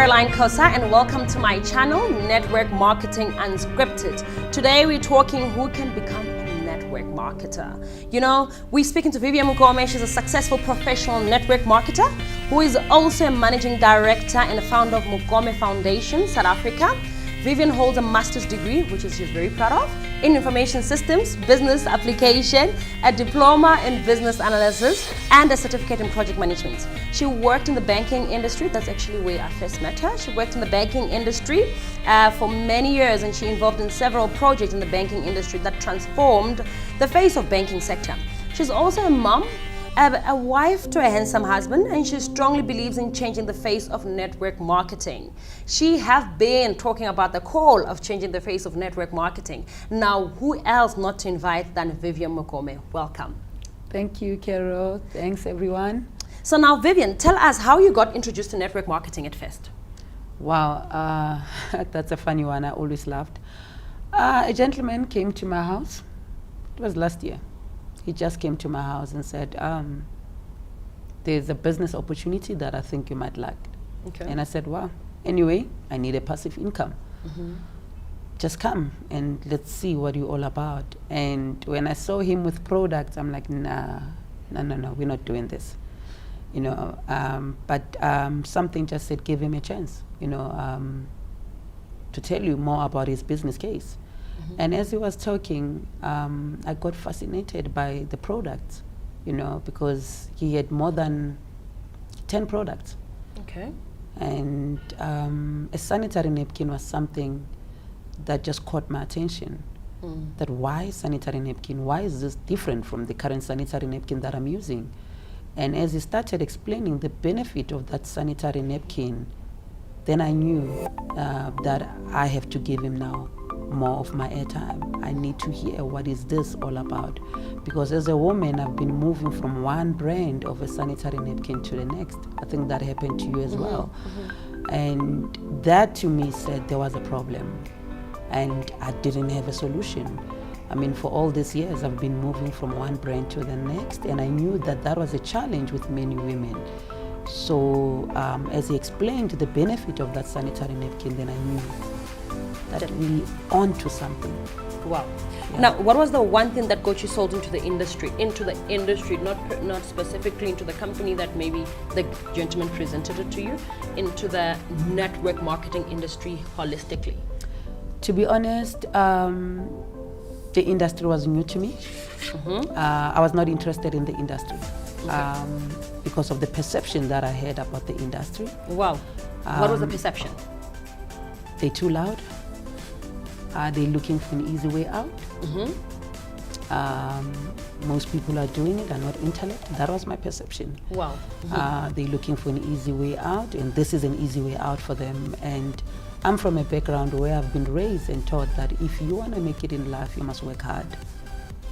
Caroline Kosa and welcome to my channel, Network Marketing Unscripted. Today we're talking who can become a network marketer. You know, we're speaking to Vivian Mokome. She's a successful professional network marketer who is also a managing director and a founder of Mokome Foundation, South Africa. Vivian holds a master's degree, which she's very proud of, in information systems, business application, a diploma in business analysis, and a certificate in project management. She worked in the banking industry. That's actually where I first met her. She worked in the banking industry for many years, and she involved in several projects in the banking industry that transformed the face of banking sector. She's also a mom, a wife to a handsome husband, and she strongly believes in changing the face of network marketing. She have been talking about the call of changing the face of network marketing. Now, who else not to invite than Vivian Mokome? Welcome. Thank you, Carol. Thanks, everyone. So now, Vivian, tell us how you got introduced to network marketing at first. Wow, that's a funny one. I always laughed. A gentleman came to my house. It was last year. He just came to my house and said, there's a business opportunity that I think you might like. Okay. And I said, wow, anyway, I need a passive income. Mm-hmm. Just come and let's see what you're all about. And when I saw him with products, I'm like, no, we're not doing this. You know, but something just said, give him a chance, you know, to tell you more about his business case. Mm-hmm. And as he was talking, I got fascinated by the products, you know, because he had more than 10 products. Okay. And a sanitary napkin was something that just caught my attention. Mm. That why sanitary napkin? Why is this different from the current sanitary napkin that I'm using? And as he started explaining the benefit of that sanitary napkin, then I knew that I have to give him now more of my airtime. I need to hear what is this all about, because as a woman I've been moving from one brand of a sanitary napkin to the next. I think that happened to you as well. Mm-hmm. And that to me said there was a problem and I didn't have a solution. I mean, for all these years I've been moving from one brand to the next, and I knew that that was a challenge with many women. So as he explained the benefit of that sanitary napkin, then I knew that we onto something. Wow. Yeah. Now, what was the one thing that got you sold into the industry? Not specifically into the company that maybe the gentleman presented it to you, into the network marketing industry holistically? To be honest, the industry was new to me. Mm-hmm. I was not interested in the industry. Okay. Because of the perception that I had about the industry. Wow. What was the perception? They're too loud. Are they looking for an easy way out? Mm-hmm. Most people are doing it, are not intellect. That was my perception. Wow. Mm-hmm. They're looking for an easy way out, and this is an easy way out for them. And I'm from a background where I've been raised and taught that if you want to make it in life, you must work hard.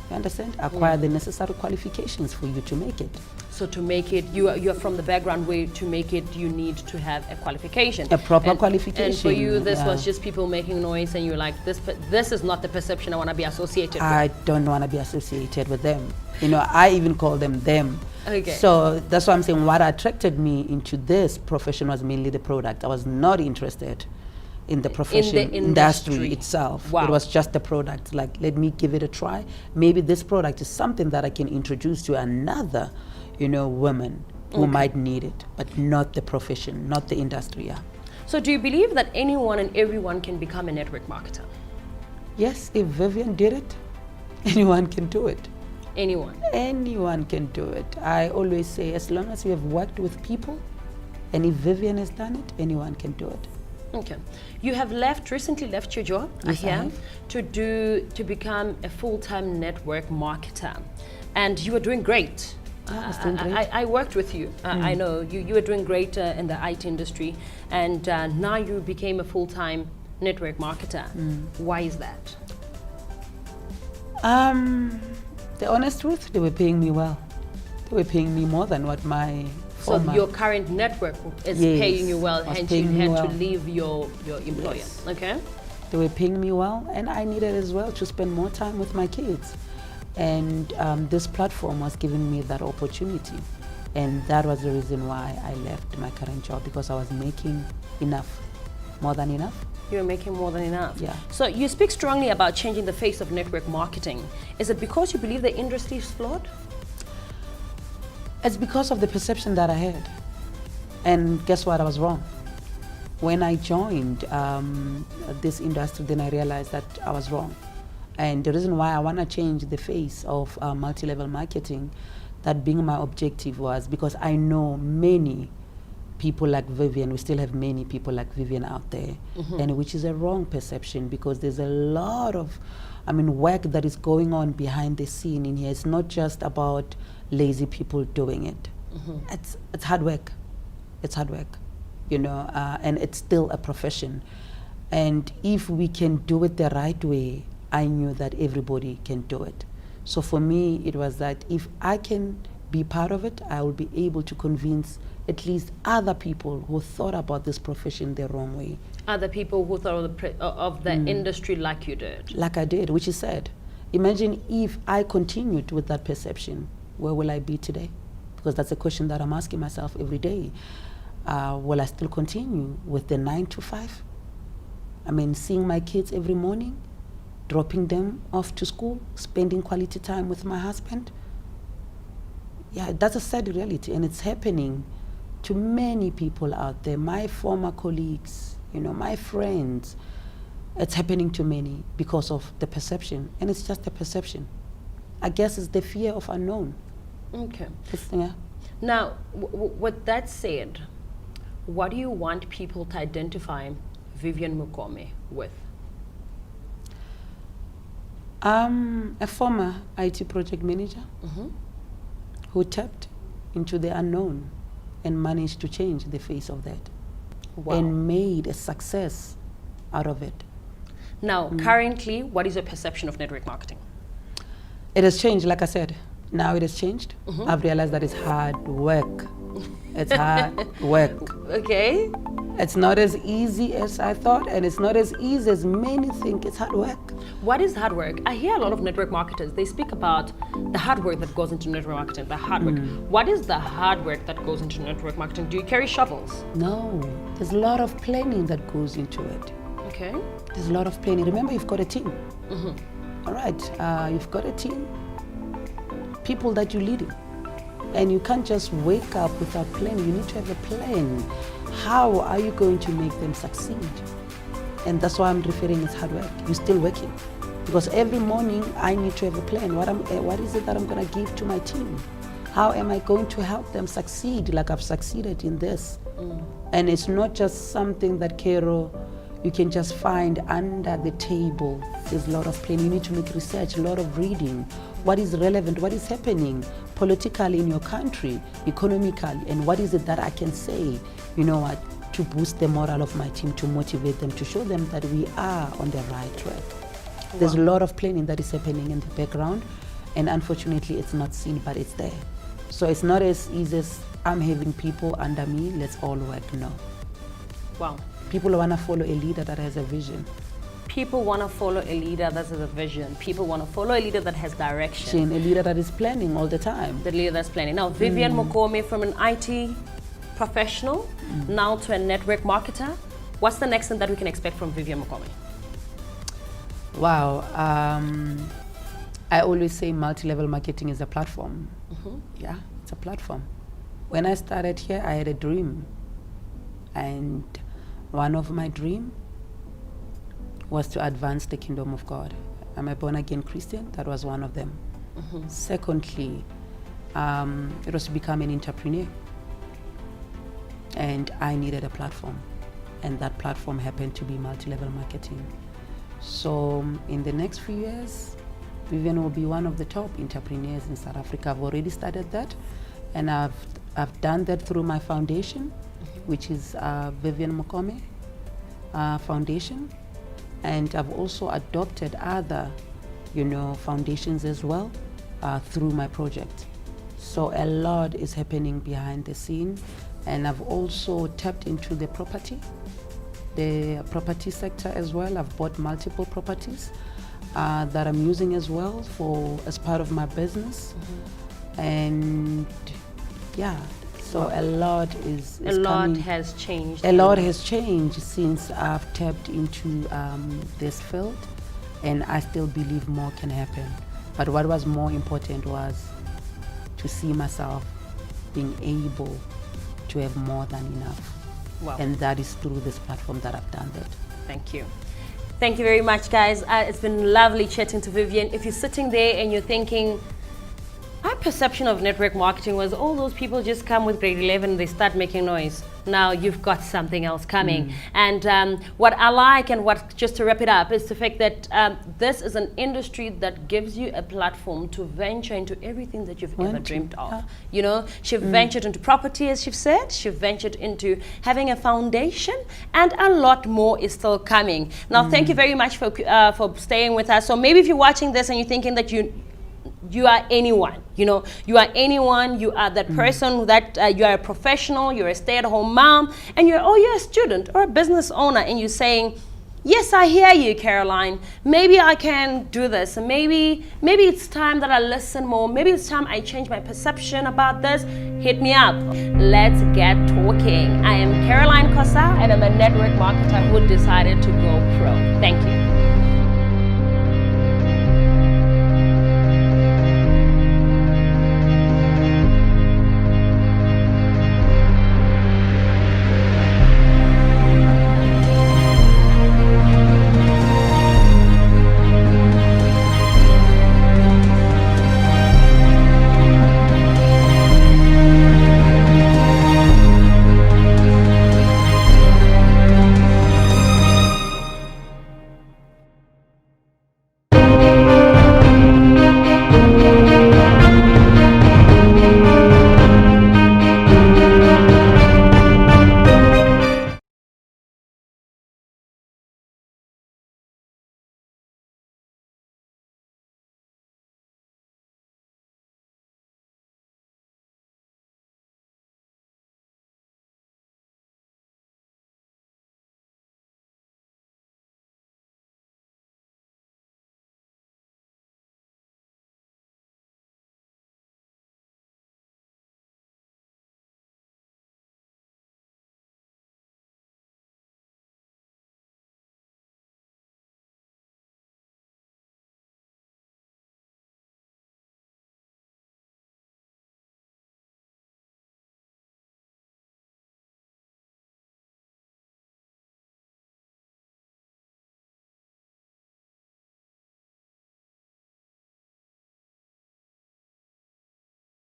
You understand? Acquire the necessary qualifications for you to make it. So to make it, you're from the background where to make it, you need to have a qualification. A proper qualification. And for you, this was just people making noise, and you're like, this is not the perception I want to be associated with. I don't want to be associated with them. You know, I even call them them. Okay. So that's why I'm saying what attracted me into this profession was mainly the product. I was not interested in the profession, in the industry itself. Wow. It was just the product. Like, let me give it a try. Maybe this product is something that I can introduce to another, you know, woman who might need it, but not the profession, not the industry. Yeah. So do you believe that anyone and everyone can become a network marketer? Yes, if Vivian did it, anyone can do it. Anyone? Anyone can do it. I always say, as long as you have worked with people, and if Vivian has done it, anyone can do it. Okay. You have recently left your job here to become a full-time network marketer. And you were doing great. I worked with you. I know you were doing great in the IT industry, and now you became a full-time network marketer. Why is that? The honest truth, they were paying me well. They were paying me more than what my So your current network is paying you well, hence you had to leave your employer. Yes. Okay. They were paying me well, and I needed as well to spend more time with my kids. And this platform was giving me that opportunity. And that was the reason why I left my current job, because I was making enough, more than enough. You're making more than enough. Yeah. So you speak strongly about changing the face of network marketing. Is it because you believe the industry is flawed? It's because of the perception that I had. And guess what? I was wrong. When I joined this industry, then I realized that I was wrong. And the reason why I want to change the face of multi-level marketing, that being my objective, was because I know many people like Vivian. We still have many people like Vivian out there, and which is a wrong perception, because there's a lot of work that is going on behind the scene in here. It's not just about lazy people doing it. It's hard work. It's hard work, and it's still a profession. And if we can do it the right way, I knew that everybody can do it. So for me, it was that if I can be part of it, I will be able to convince at least other people who thought about this profession the wrong way. Other people who thought of the industry like you did. Like I did, which is sad. Imagine if I continued with that perception, where will I be today? Because that's a question that I'm asking myself every day. Will I still continue with the 9 to 5? Seeing my kids every morning, dropping them off to school, spending quality time with my husband. Yeah, that's a sad reality, and it's happening to many people out there. My former colleagues, my friends. It's happening to many because of the perception, and it's just a perception. I guess it's the fear of unknown. Okay. Yeah. Now, with that said, what do you want people to identify Vivian Mokome with? A former IT project manager who tapped into the unknown and managed to change the face of that. Wow. And made a success out of it. Now, currently, what is your perception of network marketing? It has changed, like I said. Now it has changed. I've realized that it's hard work. It's hard work. Okay. It's not as easy as I thought, and it's not as easy as many think. It's hard work. What is hard work? I hear a lot of network marketers, they speak about the hard work that goes into network marketing, the hard work. What is the hard work that goes into network marketing? Do you carry shovels? No, there's a lot of planning that goes into it. Okay. There's a lot of planning. Remember, you've got a team. All right, you've got a team, people that you're leading. And you can't just wake up without planning. You need to have a plan. How are you going to make them succeed? And that's why I'm referring as hard work. You're still working. Because every morning I need to have a plan. What is it that I'm going to give to my team? How am I going to help them succeed like I've succeeded in this? And it's not just something that, Kero, you can just find under the table. There's a lot of planning. You need to make research, a lot of reading. What is relevant? What is happening politically in your country, economically? And what is it that I can say, to boost the morale of my team, to motivate them, to show them that we are on the right track. There's a lot of planning that is happening in the background, and unfortunately it's not seen, but it's there. So it's not as easy as I'm having people under me, let's all work. No. Wow. People want to follow a leader that has a vision. People want to follow a leader that has a vision. People want to follow a leader that has direction. A leader that is planning all the time. The leader that's planning. Now, Vivian Mokome, from an IT professional now to a network marketer, what's the next thing that we can expect from Vivian Mokome? Wow. I always say multi-level marketing is a platform. Yeah, it's a platform. When I started here, I had a dream. And one of my dreams was to advance the kingdom of God. I'm a born-again Christian. That was one of them. Secondly, it was to become an entrepreneur. And I needed a platform. And that platform happened to be multi-level marketing. So in the next few years, Vivian will be one of the top entrepreneurs in South Africa. I've already started that. And I've done that through my foundation, which is Vivian Mokome Foundation. And I've also adopted other, foundations as well through my project. So a lot is happening behind the scene. And I've also tapped into the property sector as well. I've bought multiple properties that I'm using as well as part of my business. And Yeah. So a lot is A lot coming. has changed. A lot has changed since I've tapped into this field, and I still believe more can happen. But what was more important was to see myself being able to have more than enough. Wow. And that is through this platform that I've done that. Thank you. Thank you very much, guys. It's been lovely chatting to Vivian. If you're sitting there and you're thinking, our perception of network marketing was all those people just come with grade 11, they start making noise. Now you've got something else coming. And what I like, and what, just to wrap it up, is the fact that this is an industry that gives you a platform to venture into everything that you've ever dreamed of. Yeah. You know, she's ventured into property, as you've said. She's ventured into having a foundation, and a lot more is still coming. Now, thank you very much for staying with us. So maybe if you're watching this and you're thinking that you are anyone, you know, you are anyone, you are that person that you are a professional, you're a stay-at-home mom, and you're a student or a business owner, and you're saying, yes, I hear you, Caroline, maybe I can do this, and maybe it's time that I listen more, maybe it's time I change my perception about this. Hit me up. Let's get talking. I am Caroline Kosa, and I'm a network marketer who decided to go pro. Thank you.